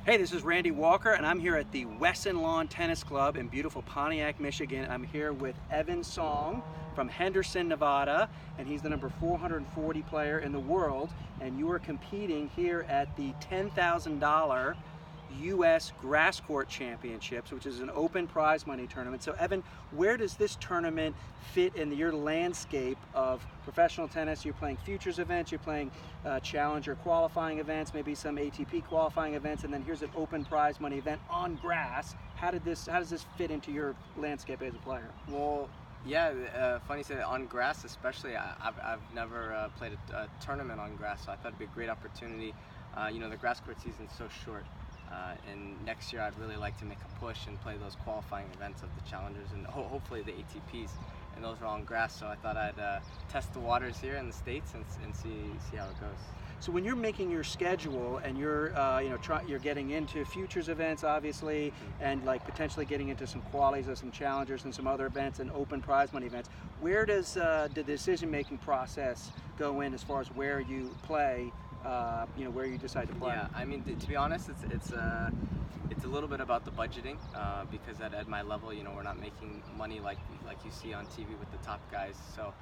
Hey, this is Randy Walker, and I'm here at the Wessen Lawn Tennis Club in beautiful Pontiac, Michigan. I'm here with Evan Song from Henderson, Nevada, and he's the number 440 player in the world, and you are competing here at the $10,000 U.S. Grass Court Championships, which is an open prize money tournament. So Evan, where does this tournament fit in your landscape of professional tennis? You're playing futures events, you're playing challenger qualifying events, maybe some ATP qualifying events, and then here's an open prize money event on grass. How does this fit into your landscape as a player? Well, yeah, funny you say that. On grass especially. I've never played a tournament on grass, so I thought it'd be a great opportunity. The grass court season's so short. And next year I'd really like to make a push and play those qualifying events of the challengers and hopefully the ATPs, and those are on grass, so I thought I'd test the waters here in the States and see how it goes. So when you're making your schedule and you're you're getting into futures events obviously, and like potentially getting into some qualies or some challengers and some other events and open prize money events, where does the decision-making process go in as far as where you play? Where you decide to play? Yeah, I mean, to be honest, it's a little bit about the budgeting, because at my level, we're not making money like you see on TV with the top guys. So,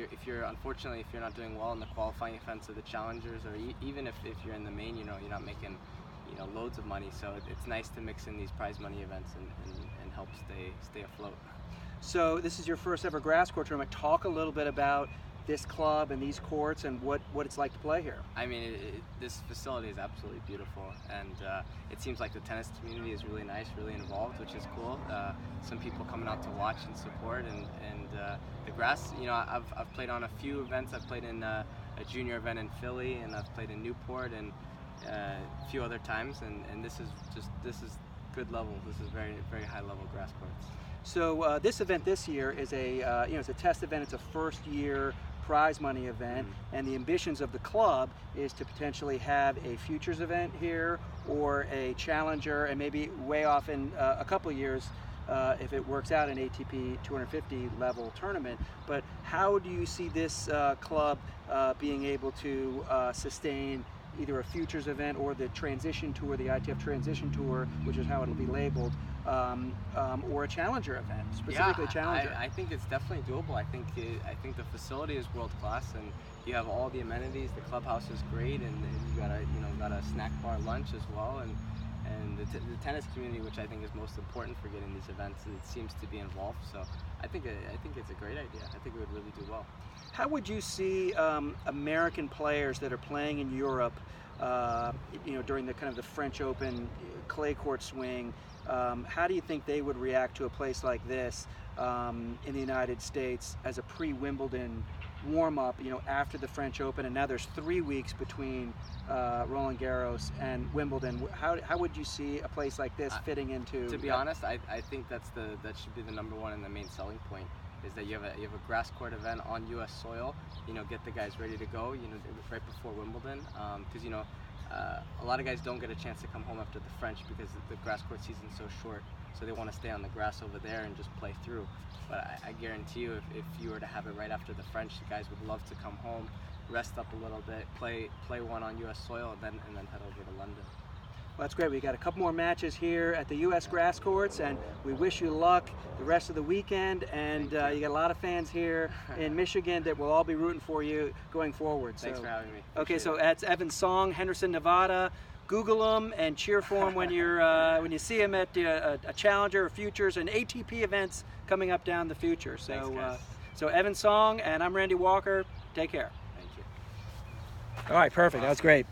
if you're unfortunately if you're not doing well in the qualifying events of the challengers, or even if you're in the main, you're not making loads of money. So it's nice to mix in these prize money events and help stay afloat. So this is your first ever grass court tournament. Talk a little bit about this club and these courts and what it's like to play here. I mean, this facility is absolutely beautiful, and it seems like the tennis community is really nice, really involved, which is cool. Some people coming out to watch and support, and the grass, I've played on a few events. I've played in a junior event in Philly, and I've played in Newport and a few other times, and this is good level. This is very, very high level grass courts. So this event this year is it's a test event. It's a first year prize money event, and the ambitions of the club is to potentially have a futures event here or a challenger, and maybe way off in a couple of years if it works out, an ATP 250 level tournament. But how do you see this club being able to sustain either a futures event or the transition tour, the ITF transition tour, which is how it'll be labeled, or a challenger event, specifically challenger? I think it's definitely doable. I think the facility is world class, and you have all the amenities. The clubhouse is great, and you got a snack bar lunch as well, and the tennis community, which I think is most important for getting these events, it seems to be involved. So I think it's a great idea. I think it would really do well. How would you see American players that are playing in Europe, during the kind of the French Open clay court swing? How do you think they would react to a place like this in the United States as a pre-Wimbledon warm-up, after the French Open, and now there's 3 weeks between Roland Garros and Wimbledon? How would you see a place like this fitting into? To be honest, I think that should be the number one and the main selling point, is that you have a grass court event on U.S. soil. Get the guys ready to go. Right before Wimbledon, because a lot of guys don't get a chance to come home after the French because the grass court season's so short. So they want to stay on the grass over there and just play through. But I guarantee you, if you were to have it right after the French, the guys would love to come home, rest up a little bit, play one on U.S. soil, and then head over to London. Well, that's great. We got a couple more matches here at the U.S. grass courts, and we wish you luck the rest of the weekend. And you got a lot of fans here in Michigan that will all be rooting for you going forward. Thanks for having me. Okay, so that's Evan Song, Henderson, Nevada. Google him and cheer for him when you see him at a challenger, or futures, and ATP events coming up down the future. So, so Evan Song, and I'm Randy Walker. Take care. Thank you. All right, perfect. That was great.